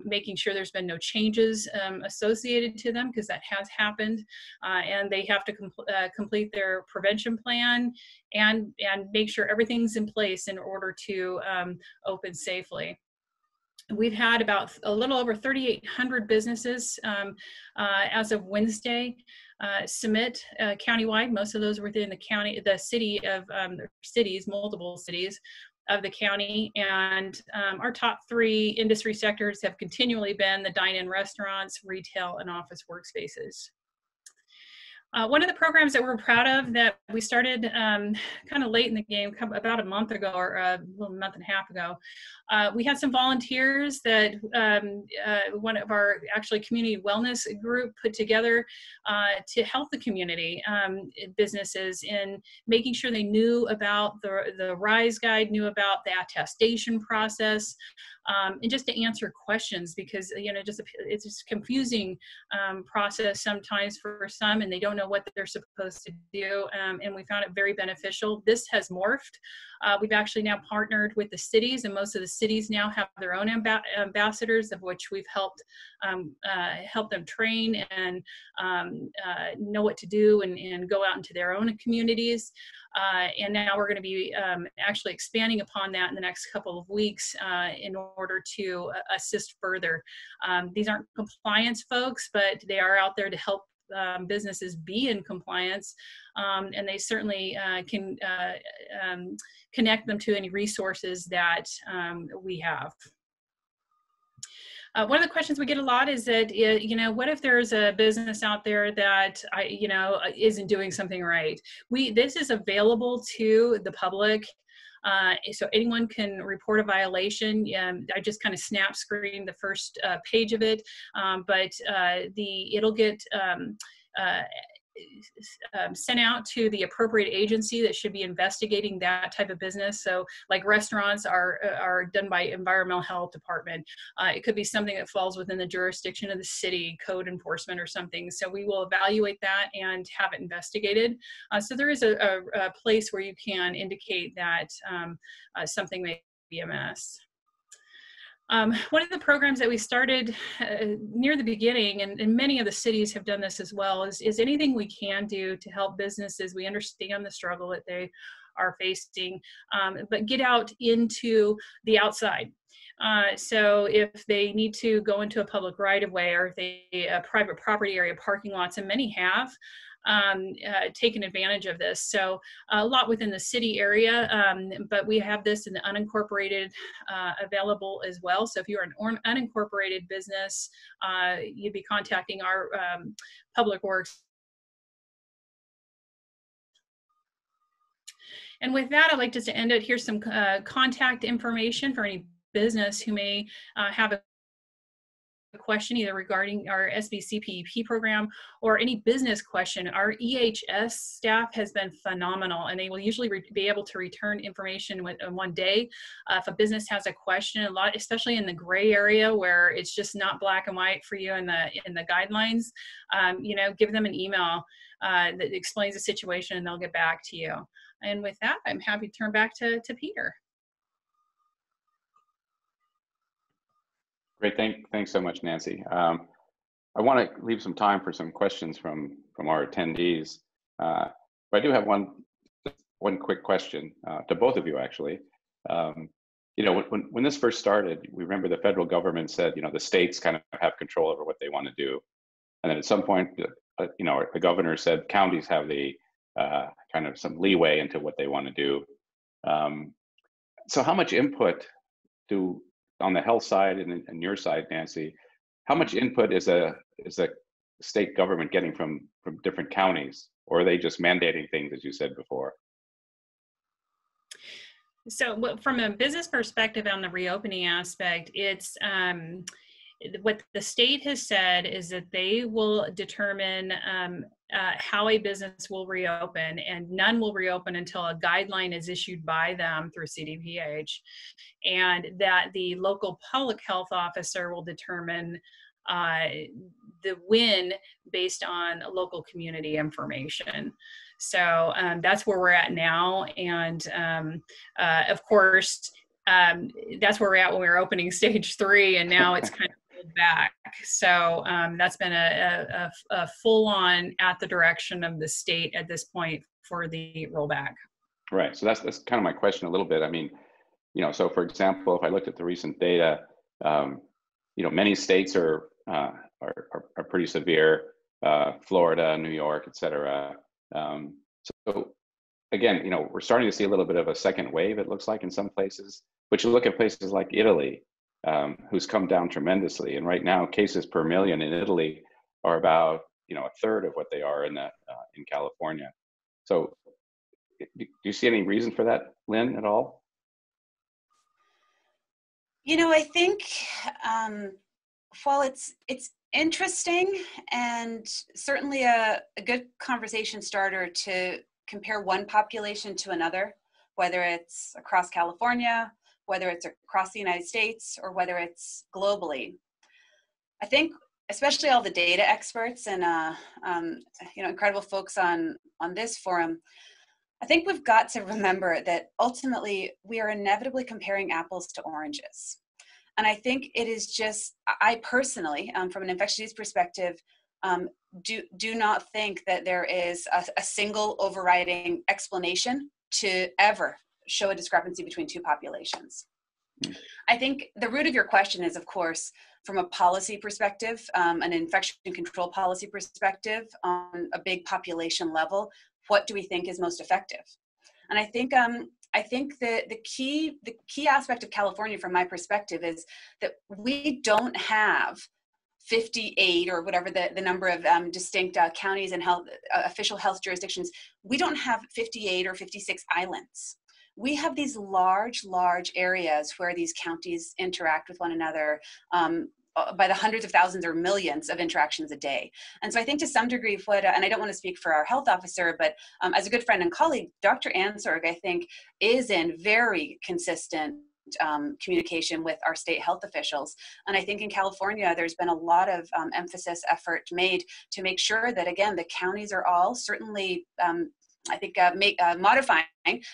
making sure there's been no changes associated to them, because that has happened, and they have to complete their prevention plan and make sure everything's in place in order to open safely. We've had about a little over 3,800 businesses as of Wednesday submit countywide. Most of those within the city of cities, multiple cities of the county, and our top 3 industry sectors have continually been the dine-in restaurants, retail, and office workspaces. One of the programs that we're proud of that we started kind of late in the game, about a month ago, or a little month and a half ago, we had some volunteers that one of our actually community wellness group put together to help the community businesses in making sure they knew about the RISE guide, knew about the attestation process, and just to answer questions, because it's just a confusing process sometimes for some, and they don't know what they're supposed to do, and we found it very beneficial. This has morphed. We've actually now partnered with the cities, and most of the cities now have their own ambassadors, of which we've helped them train and know what to do and go out into their own communities. And now we're going to be actually expanding upon that in the next couple of weeks in order to assist further. These aren't compliance folks, but they are out there to help businesses be in compliance, and they certainly can connect them to any resources that we have. One of the questions we get a lot is that, what if there's a business out there that isn't doing something right? This is available to the public. So anyone can report a violation. I just kind of snap screened the first page of it, but it'll get sent out to the appropriate agency that should be investigating that type of business. So like restaurants are done by environmental health department. It could be something that falls within the jurisdiction of the city, code enforcement or something. So we will evaluate that and have it investigated. So there is a place where you can indicate that something may be amiss. One of the programs that we started near the beginning, and many of the cities have done this as well, is anything we can do to help businesses. We understand the struggle that they are facing, but get out into the outside. So if they need to go into a public right-of-way, or if a private property area, parking lots, and many have, taken advantage of this. So a lot within the city area, but we have this in the unincorporated available as well. So if you're an unincorporated business, you'd be contacting our public works. And with that, I'd like just to end it. Here's some contact information for any business who may have a question either regarding our SBC PEP program or any business question. Our EHS staff has been phenomenal, and they will usually be able to return information in one day. If a business has a question, especially in the gray area where it's just not black and white for you in the guidelines, give them an email that explains the situation, and they'll get back to you. And with that, I'm happy to turn back to Peter. Great, thanks so much, Nancy. I want to leave some time for some questions from our attendees. But I do have one quick question to both of you, actually. When this first started, we remember the federal government said, the states kind of have control over what they want to do, and then at some point, the governor said counties have the kind of some leeway into what they want to do. So how much input on the health side and your side, Nancy, how much input is a state government getting from different counties, or are they just mandating things, as you said before? So from a business perspective on the reopening aspect, it's what the state has said is that they will determine how a business will reopen, and none will reopen until a guideline is issued by them through CDPH, and that the local public health officer will determine the when based on local community information. So that's where we're at now. And of course, that's where we're at when we were opening stage 3, and now it's kind of pulled back. So that's been a full-on at the direction of the state at this point for the rollback. Right. So that's kind of my question a little bit. I mean, so for example, if I looked at the recent data, many states are pretty severe, Florida, New York, et cetera. So again, we're starting to see a little bit of a second wave, it looks like, in some places. But you look at places like Italy, who's come down tremendously. And right now, cases per million in Italy are about, a third of what they are in California. So do you see any reason for that, Lynn, at all? I think while it's interesting and certainly a good conversation starter to compare one population to another, whether it's across California, whether it's across the United States, or whether it's globally. I think especially all the data experts and incredible folks on this forum, I think we've got to remember that ultimately we are inevitably comparing apples to oranges. And I think it is just, I personally, from an infectious disease perspective, do not think that there is a single overriding explanation to ever show a discrepancy between two populations. I think the root of your question is, of course, from a policy perspective, an infection control policy perspective on a big population level, what do we think is most effective? And I think the key aspect of California, from my perspective, is that we don't have 58 or whatever the number of distinct counties and official health jurisdictions. We don't have 58 or 56 islands. We have these large areas where these counties interact with one another by the hundreds of thousands or millions of interactions a day. And so I think to some degree and I don't want to speak for our health officer, but as a good friend and colleague, Dr. Ansorg, I think, is in very consistent communication with our state health officials. And I think in California, there's been a lot of effort made to make sure that, again, the counties are all certainly modifying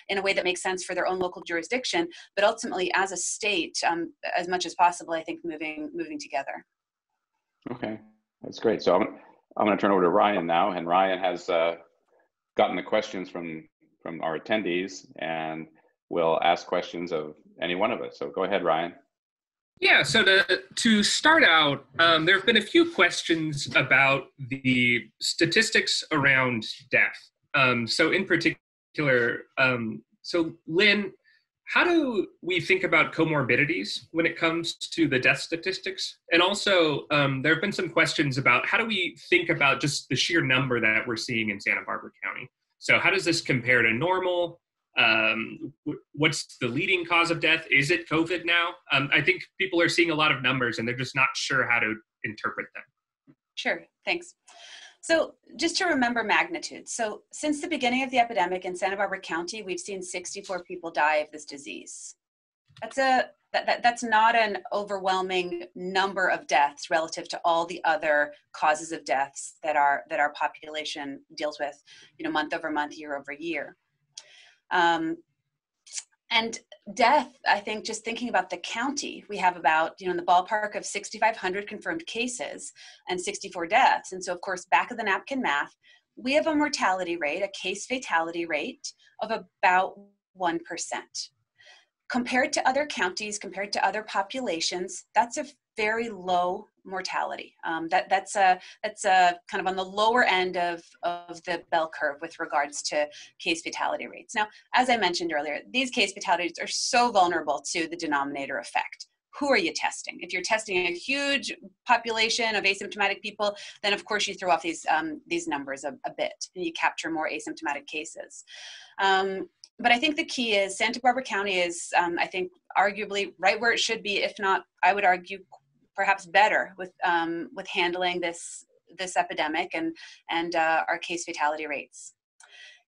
in a way that makes sense for their own local jurisdiction, but ultimately as a state, as much as possible, I think moving together. Okay, that's great. So I'm going to turn over to Ryan now, and Ryan has gotten the questions from our attendees, and will ask questions of any one of us. So go ahead, Ryan. Yeah, so to start out, there have been a few questions about the statistics around death. So in particular, so Lynn, how do we think about comorbidities when it comes to the death statistics? And also, there have been some questions about how do we think about just the sheer number that we're seeing in Santa Barbara County? So how does this compare to normal? What's the leading cause of death? Is it COVID now? I think people are seeing a lot of numbers and they're just not sure how to interpret them. Sure, thanks. So just to remember magnitude. So since the beginning of the epidemic in Santa Barbara County, we've seen 64 people die of this disease. That's not an overwhelming number of deaths relative to all the other causes of deaths that our population deals with, month over month, year over year. And death, I think, just thinking about the county, we have about, in the ballpark of 6,500 confirmed cases and 64 deaths. And so, of course, back of the napkin math, we have a mortality rate, a case fatality rate of about 1%. Compared to other counties, compared to other populations, that's a very low mortality. That's kind of on the lower end of the bell curve with regards to case fatality rates. Now, as I mentioned earlier, these case fatalities are so vulnerable to the denominator effect. Who are you testing? If you're testing a huge population of asymptomatic people, then of course you throw off these numbers a bit, and you capture more asymptomatic cases. But I think the key is Santa Barbara County is, I think, arguably right where it should be, if not, I would argue, perhaps better with handling this epidemic and our case fatality rates.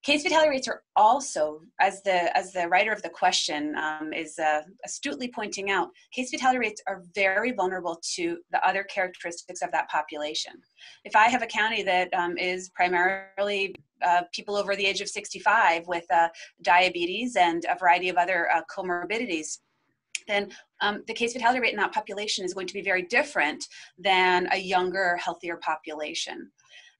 Case fatality rates are also, as the writer of the question is astutely pointing out, case fatality rates are very vulnerable to the other characteristics of that population. If I have a county that is primarily people over the age of 65 with diabetes and a variety of other comorbidities, then the case fatality rate in that population is going to be very different than a younger, healthier population.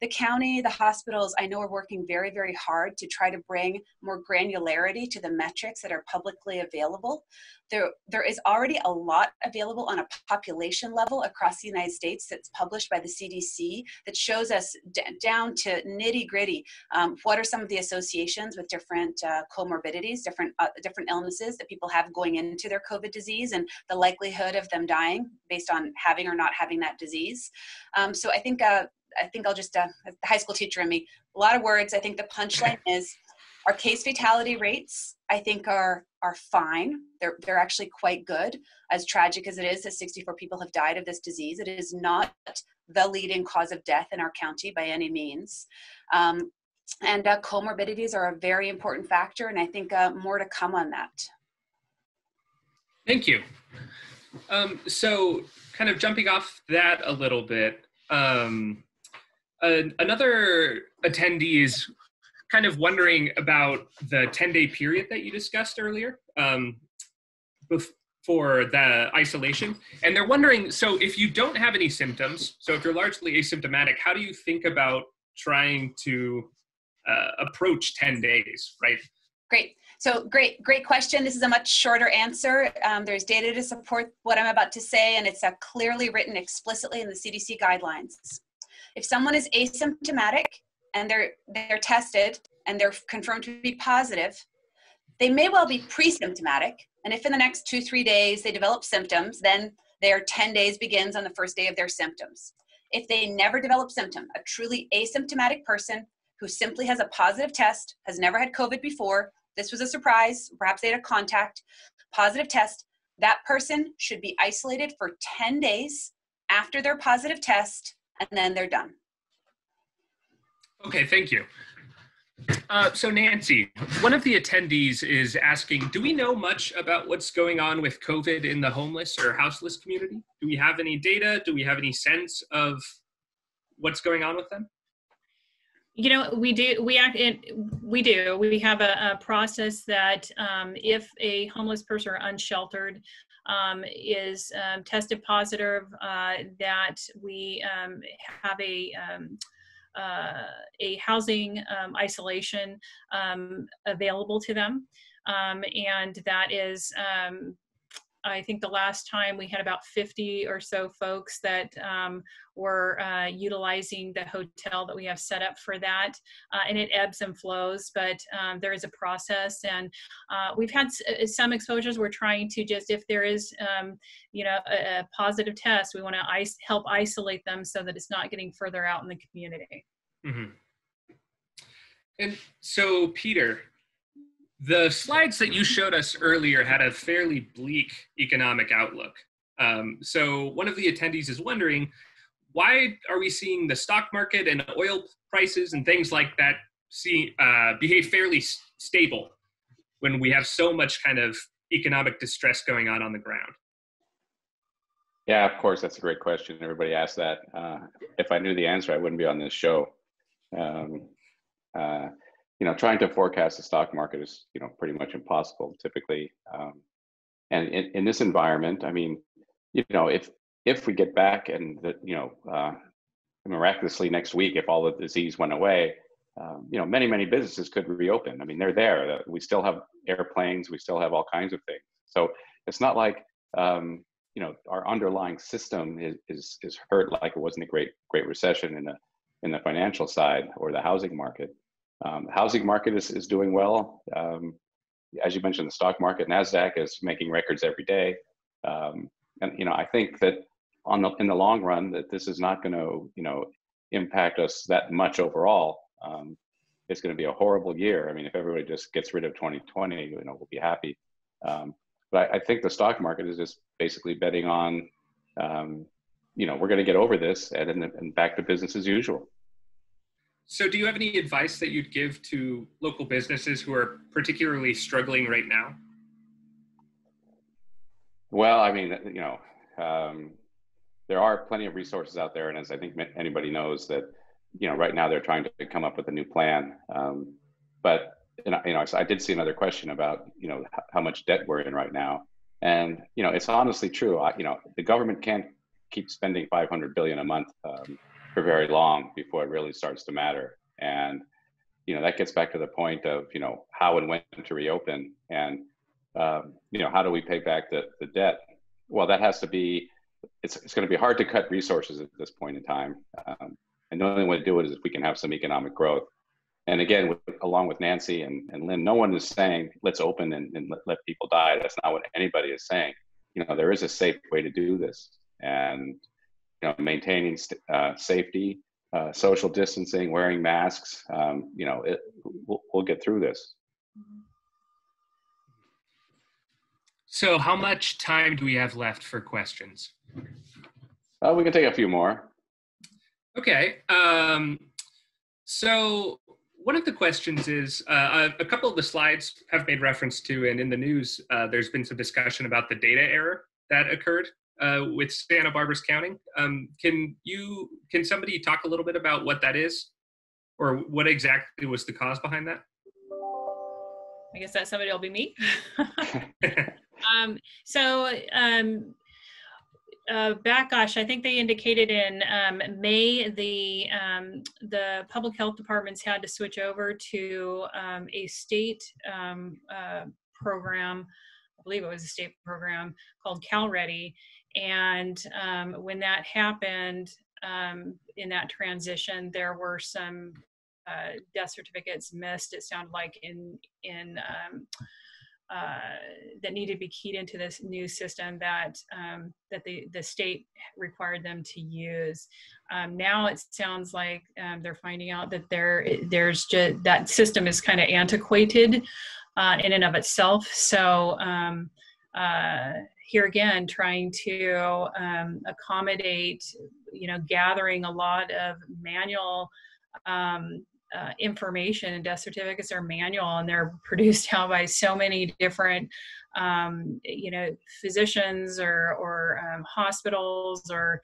The county, the hospitals, I know are working very, very hard to try to bring more granularity to the metrics that are publicly available. There is already a lot available on a population level across the United States that's published by the CDC that shows us down to nitty gritty what are some of the associations with different comorbidities, different illnesses that people have going into their COVID disease and the likelihood of them dying based on having or not having that disease. So I think I'll just, the high school teacher in me, a lot of words. I think the punchline is our case fatality rates, I think are fine. They're actually quite good. As tragic as it is that 64 people have died of this disease, it is not the leading cause of death in our county by any means. And comorbidities are a very important factor, and I think more to come on that. Thank you. So kind of jumping off that a little bit, another attendee is kind of wondering about the 10-day period that you discussed earlier for the isolation. And they're wondering, so if you don't have any symptoms, so if you're largely asymptomatic, how do you think about trying to approach 10 days, right? Great. So great question. This is a much shorter answer. There's data to support what I'm about to say, and it's clearly written explicitly in the CDC guidelines. If someone is asymptomatic and they're tested and they're confirmed to be positive, they may well be pre-symptomatic. And if in the next 2-3 days they develop symptoms, then their 10 days begins on the first day of their symptoms. If they never develop symptom, a truly asymptomatic person who simply has a positive test, has never had COVID before, this was a surprise, perhaps they had a contact, positive test, that person should be isolated for 10 days after their positive test, and then they're done. Okay, thank you. So Nancy, one of the attendees is asking, do we know much about what's going on with COVID in the homeless or houseless community? Do we have any data? Do we have any sense of what's going on with them? You know, we do. We have a process that if a homeless person or unsheltered is tested positive, that we have a housing isolation available to them, and that is I think the last time we had about 50 or so folks that were utilizing the hotel that we have set up for that, and it ebbs and flows, but there is a process, and we've had some exposures. We're trying to just, if there is, you know, a positive test, we want to help isolate them so that it's not getting further out in the community. Mm-hmm. And so, Peter, the slides that you showed us earlier had a fairly bleak economic outlook. So one of the attendees is wondering, why are we seeing the stock market and oil prices and things like that behave fairly stable when we have so much kind of economic distress going on the ground? Yeah, of course, that's a great question. Everybody asks that. If I knew the answer, I wouldn't be on this show. You know, trying to forecast the stock market is, you know, pretty much impossible typically. And in this environment, I mean, you know, if we get back and, miraculously next week, if all the disease went away, you know, many businesses could reopen. I mean, they're there. We still have airplanes. We still have all kinds of things. So it's not like, our underlying system is hurt like it was in the Great Recession in the financial side or the housing market. The housing market is doing well. As you mentioned, the stock market, NASDAQ, is making records every day. And I think that in the long run, that this is not going to impact us that much overall. It's going to be a horrible year. I mean, if everybody just gets rid of 2020, we'll be happy. But I think the stock market is just basically betting on, we're going to get over this and back to business as usual. So do you have any advice that you'd give to local businesses who are particularly struggling right now? Well, I mean, there are plenty of resources out there. And as I think anybody knows that, right now they're trying to come up with a new plan. But I did see another question about, how much debt we're in right now. And, it's honestly true. The government can't keep spending $500 billion a month for very long before it really starts to matter. And, that gets back to the point of, how and when to reopen and, how do we pay back the debt? Well, that has to be, it's going to be hard to cut resources at this point in time. And the only way to do it is if we can have some economic growth. And again, along with Nancy and Lynn, no one is saying, let's open and let people die. That's not what anybody is saying. There is a safe way to do this. And, maintaining safety, social distancing, wearing masks, we'll get through this. So how much time do we have left for questions? We can take a few more. Okay. So one of the questions is, a couple of the slides have made reference to, and in the news, there's been some discussion about the data error that occurred with Santa Barbara's counting. Can somebody talk a little bit about what that is, or what exactly was the cause behind that? I guess that somebody will be me. Gosh, I think they indicated in May, the public health departments had to switch over to a state program. I believe it was a state program called CalReady. And when that happened, in that transition, there were some death certificates missed. It sounded like that needed to be keyed into this new system that the state required them to use. Now it sounds like they're finding out that there's just that system is kind of antiquated in and of itself. So here again, trying to accommodate, gathering a lot of manual information, and death certificates are manual, and they're produced now by so many different physicians or hospitals, or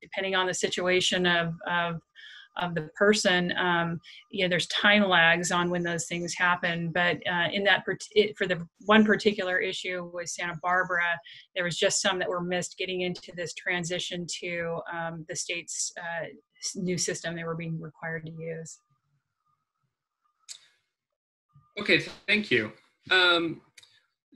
depending on the situation of the person, there's time lags on when those things happen. But for the one particular issue with Santa Barbara, there was just some that were missed getting into this transition to the state's new system they were being required to use. Okay, thank you.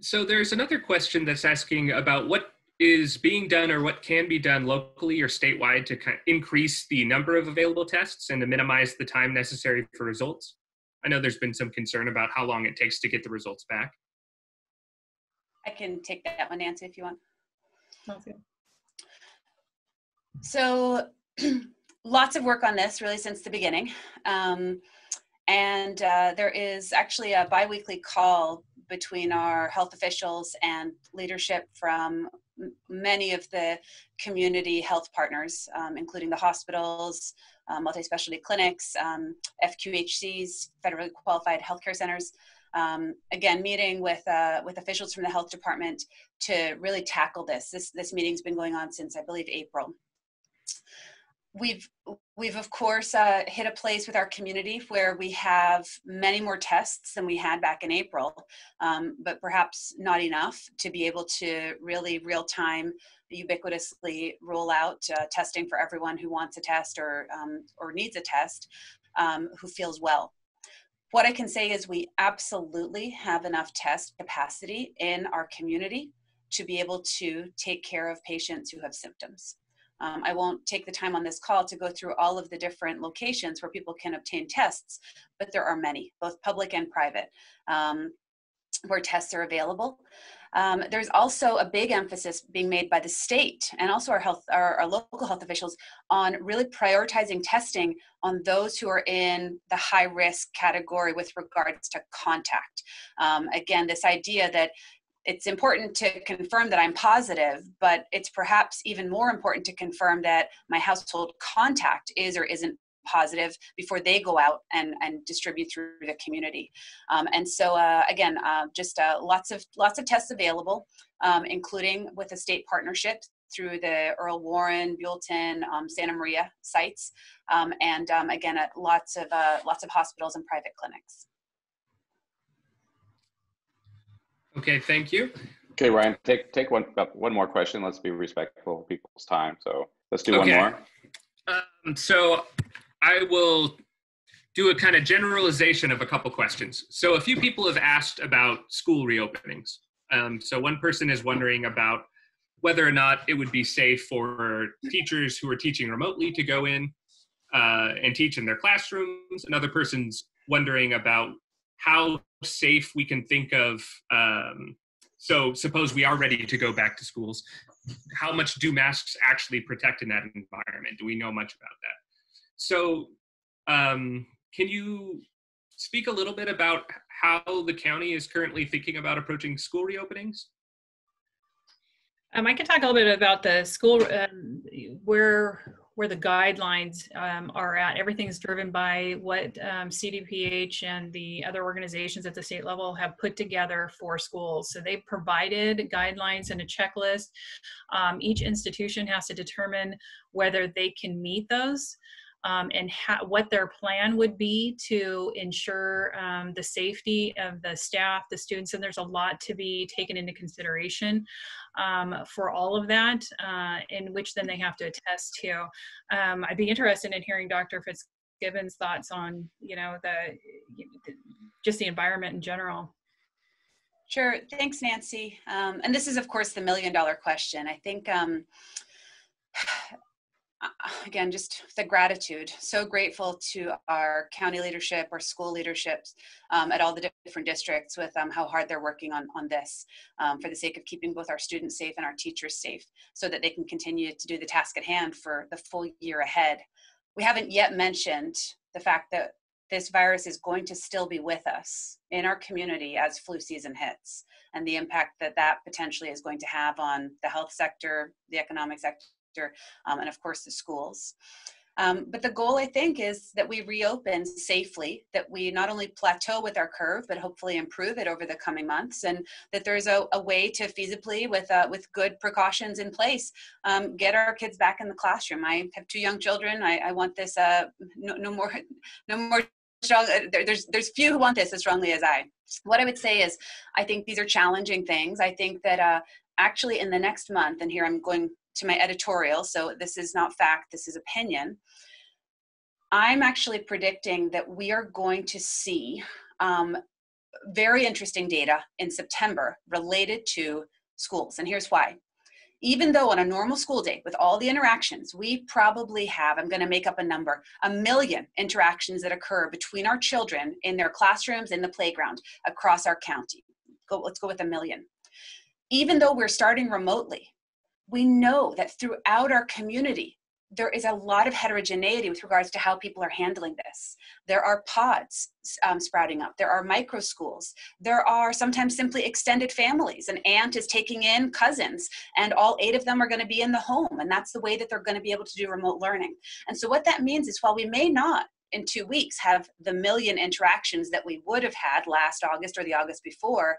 So there's another question that's asking about what is being done or what can be done locally or statewide to kind of increase the number of available tests and to minimize the time necessary for results. I know there's been some concern about how long it takes to get the results back. I can take that one, Nancy, if you want. Okay. So lots of work on this really since the beginning. There is actually a biweekly call between our health officials and leadership from many of the community health partners, including the hospitals, multi-specialty clinics, FQHCs, federally qualified healthcare centers. Again, meeting with officials from the health department to really tackle this. This meeting's been going on since, I believe, April. We've of course hit a place with our community where we have many more tests than we had back in April, but perhaps not enough to be able to really real-time, ubiquitously roll out testing for everyone who wants a test or needs a test, who feels well. What I can say is we absolutely have enough test capacity in our community to be able to take care of patients who have symptoms. I won't take the time on this call to go through all of the different locations where people can obtain tests, but there are many, both public and private, where tests are available. There's also a big emphasis being made by the state and also our local health officials on really prioritizing testing on those who are in the high risk category with regards to contact. Again, this idea that it's important to confirm that I'm positive, but it's perhaps even more important to confirm that my household contact is or isn't positive before they go out and distribute through the community. And so again, just lots of tests available, including with a state partnership through the Earl Warren, Buellton, Santa Maria sites, and again, at lots of hospitals and private clinics. Okay, thank you. Okay, Ryan, take one more question. Let's be respectful of people's time. So let's do one more. So I will do a kind of generalization of a couple questions. So a few people have asked about school reopenings. So one person is wondering about whether or not it would be safe for teachers who are teaching remotely to go in and teach in their classrooms. Another person's wondering about how safe we can think of, so suppose we are ready to go back to schools, how much do masks actually protect in that environment? Do we know much about that? So can you speak a little bit about how the county is currently thinking about approaching school reopenings? I can talk a little bit about the school, where the guidelines are at. Everything's driven by what CDPH and the other organizations at the state level have put together for schools. So they've provided guidelines and a checklist. Each institution has to determine whether they can meet those. And what their plan would be to ensure the safety of the staff, the students, and there's a lot to be taken into consideration for all of that, in which then they have to attest to. I'd be interested in hearing Dr. Fitzgibbon's thoughts on, just the environment in general. Sure, thanks, Nancy. And this is, of course, the million-dollar question. I think, again, just the gratitude. So grateful to our county leadership, our school leaderships at all the different districts with how hard they're working on this for the sake of keeping both our students safe and our teachers safe so that they can continue to do the task at hand for the full year ahead. We haven't yet mentioned the fact that this virus is going to still be with us in our community as flu season hits, and the impact that potentially is going to have on the health sector, the economic sector, and of course the schools. But the goal, I think, is that we reopen safely, that we not only plateau with our curve, but hopefully improve it over the coming months, and that there's a way to feasibly, with good precautions in place, get our kids back in the classroom. I have 2 young children. I want this no more strong. There's few who want this as strongly as I. What I would say is, I think these are challenging things. I think that actually in the next month, and here I'm going to my editorial, so this is not fact, this is opinion. I'm actually predicting that we are going to see very interesting data in September related to schools, and here's why. Even though on a normal school day with all the interactions, we probably have, I'm going to make up a number, 1 million interactions that occur between our children in their classrooms, in the playground, across our county. Let's go with 1 million. Even though we're starting remotely, we know that throughout our community, there is a lot of heterogeneity with regards to how people are handling this. There are pods sprouting up. There are micro schools. There are sometimes simply extended families. An aunt is taking in cousins, and all 8 of them are going to be in the home. And that's the way that they're going to be able to do remote learning. And so what that means is, while we may not in 2 weeks have the 1 million interactions that we would have had last August or the August before,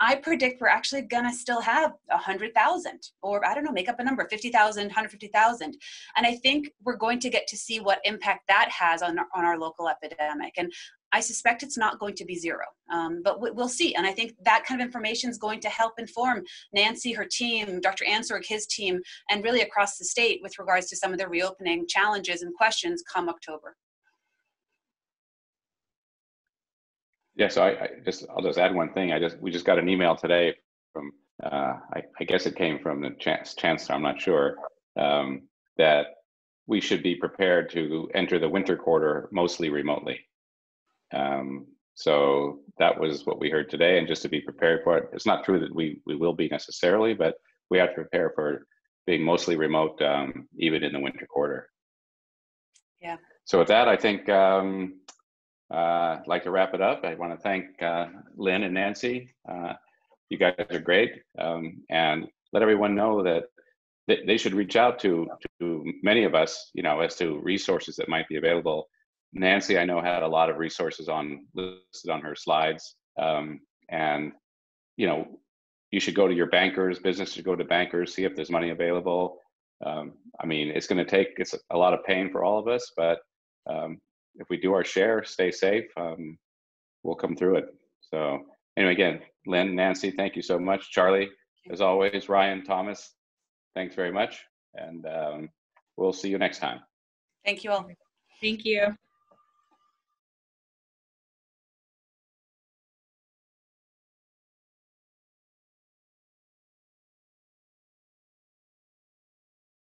I predict we're actually going to still have 100,000, or I don't know, make up a number, 50,000, 150,000. And I think we're going to get to see what impact that has on our local epidemic. And I suspect it's not going to be 0, but we'll see. And I think that kind of information is going to help inform Nancy, her team, Dr. Ansorg, his team, and really across the state with regards to some of the reopening challenges and questions come October. Yeah, so I'll just add one thing. We just got an email today from I guess it came from the chancellor, I'm not sure, that we should be prepared to enter the winter quarter mostly remotely. So that was what we heard today, and just to be prepared for it. It's not true that we will be necessarily, but we have to prepare for being mostly remote, even in the winter quarter. Yeah. So with that, I think I'd like to wrap it up. I want to thank Lynn and Nancy. You guys are great, and let everyone know that they should reach out to many of us, you know, as to resources that might be available. Nancy, I know, had a lot of resources listed on her slides, and you know, you should go to your bankers. Business should go to bankers, see if there's money available. I mean, it's a lot of pain for all of us, but if we do our share, stay safe, we'll come through it. So anyway, again, Lynn, Nancy, thank you so much. Charlie, as always, Ryan, Thomas, thanks very much, and we'll see you next time. Thank you all. Thank you.